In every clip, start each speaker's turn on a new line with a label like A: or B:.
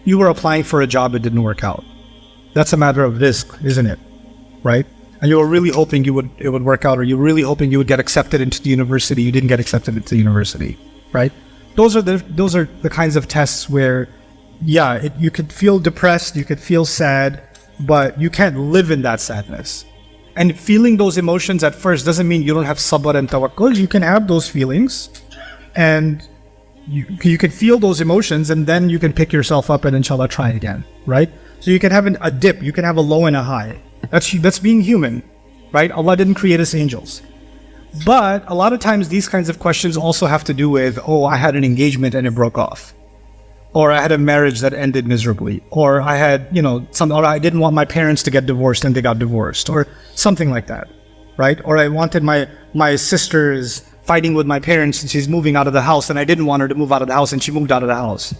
A: You were applying for a job, it didn't work out. That's a matter of risk, isn't it? Right? And you were really hoping it would work out, or you were really hoping you would get accepted into the university. You didn't get accepted into the university, right? Those are the kinds of tests where, yeah, you could feel depressed, you could feel sad, but you can't live in that sadness. And feeling those emotions at first doesn't mean you don't have sabr and tawakkul. You can have those feelings, and you can feel those emotions, and then you can pick yourself up and inshallah try again, right? So you can have a dip, you can have a low and a high. That's being human, right? Allah didn't create us angels. But a lot of times these kinds of questions also have to do with, oh, I had an engagement and it broke off. Or I had a marriage that ended miserably. Or I had, or I didn't want my parents to get divorced and they got divorced. Or something like that, right? Or I wanted my sister's fighting with my parents and she's moving out of the house and I didn't want her to move out of the house and she moved out of the house.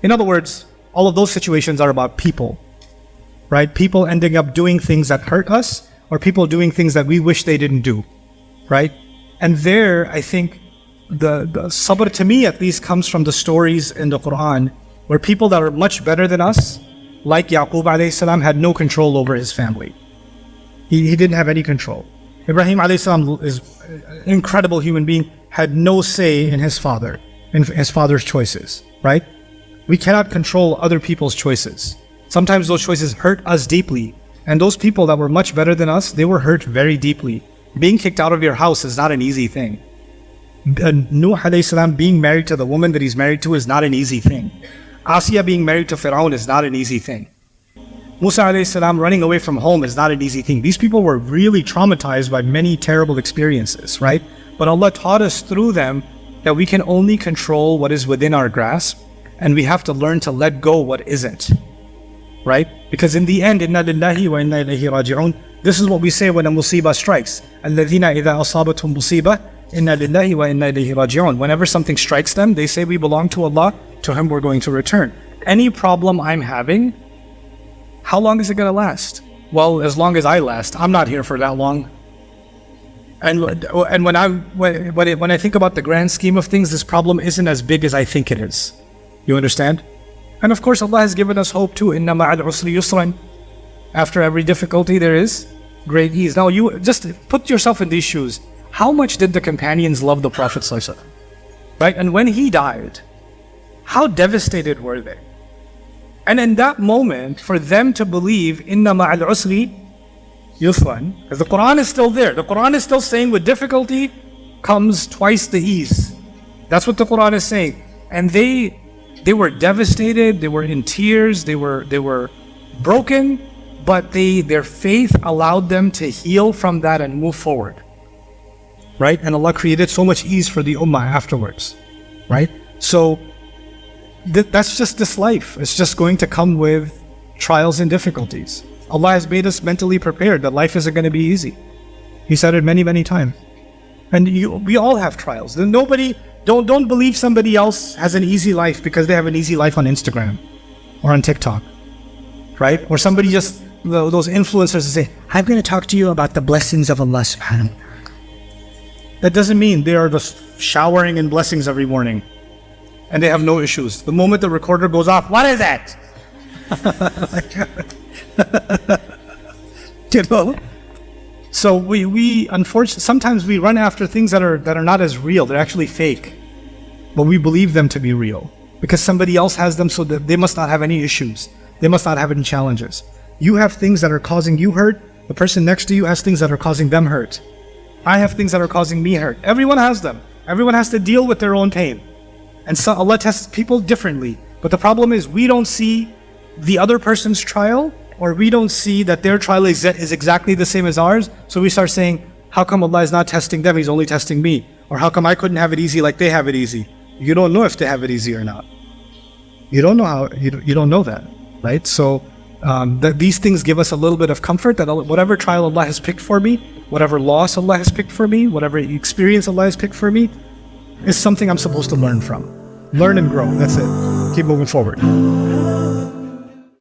A: In other words, all of those situations are about people, right? People ending up doing things that hurt us, or people doing things that we wish they didn't do, right? And there, I think the sabr, to me at least, comes from the stories in the Quran where people that are much better than us, like Yaqub alayhi salam, had no control over his family. He didn't have any control. Ibrahim alayhi salam is an incredible human being, had no say in his father's choices, right? We cannot control other people's choices. Sometimes those choices hurt us deeply. And those people that were much better than us, they were hurt very deeply. Being kicked out of your house is not an easy thing. Nuh alayhi salam being married to the woman that he's married to is not an easy thing. Asiya being married to Fir'aun is not an easy thing. Musa alayhi salam running away from home is not an easy thing. These people were really traumatized by many terrible experiences, right? But Allah taught us through them that we can only control what is within our grasp, and we have to learn to let go what isn't, right? Because in the end, inna lillahi wa inna ilayhi raji'un. This is what we say when a musibah strikes. Alladhina idha asabathum musibah, inna lillahi wa inna ilayhi raji'un. Whenever something strikes them, they say we belong to Allah, to Him we're going to return. Any problem I'm having, how long is it going to last? Well, as long as I last. I'm not here for that long. And when I think about the grand scheme of things, this problem isn't as big as I think it is. You understand? And of course, Allah has given us hope too. Inna ma'al usri yusran. After every difficulty, there is great ease. Now, you just put yourself in these shoes. How much did the companions love the Prophet ﷺ? Right? And when he died, how devastated were they? And in that moment, for them to believe, Inna ma'al usri yusran, because the Quran is still there. The Quran is still saying with difficulty comes twice the ease. That's what the Quran is saying. And they were devastated, they were in tears, they were broken, but their faith allowed them to heal from that and move forward, right? And Allah created so much ease for the ummah afterwards, right? So that's just this life. It's just going to come with trials and difficulties. Allah has made us mentally prepared that life isn't going to be easy. He said it many, many times. And we all have trials. Don't believe somebody else has an easy life because they have an easy life on Instagram or on TikTok, right? Or somebody just, those influencers say, I'm going to talk to you about the blessings of Allah subhanahu wa ta'ala. That doesn't mean they are just showering in blessings every morning and they have no issues. The moment the recorder goes off, what is that? You know? So we unfortunately, sometimes we run after things that are not as real. They're actually fake, but we believe them to be real because somebody else has them, so that they must not have any issues. They must not have any challenges. You have things that are causing you hurt. The person next to you has things that are causing them hurt. I have things that are causing me hurt. Everyone has them. Everyone has to deal with their own pain. And so Allah tests people differently. But the problem is we don't see the other person's trial, or we don't see that their trial is exactly the same as ours. So we start saying, how come Allah is not testing them, He's only testing me? Or how come I couldn't have it easy like they have it easy? You don't know if they have it easy or not. You don't know how, you don't know that, right? So these things give us a little bit of comfort that whatever trial Allah has picked for me, whatever loss Allah has picked for me, whatever experience Allah has picked for me, is something I'm supposed to learn from. Learn and grow, that's it. Keep moving forward.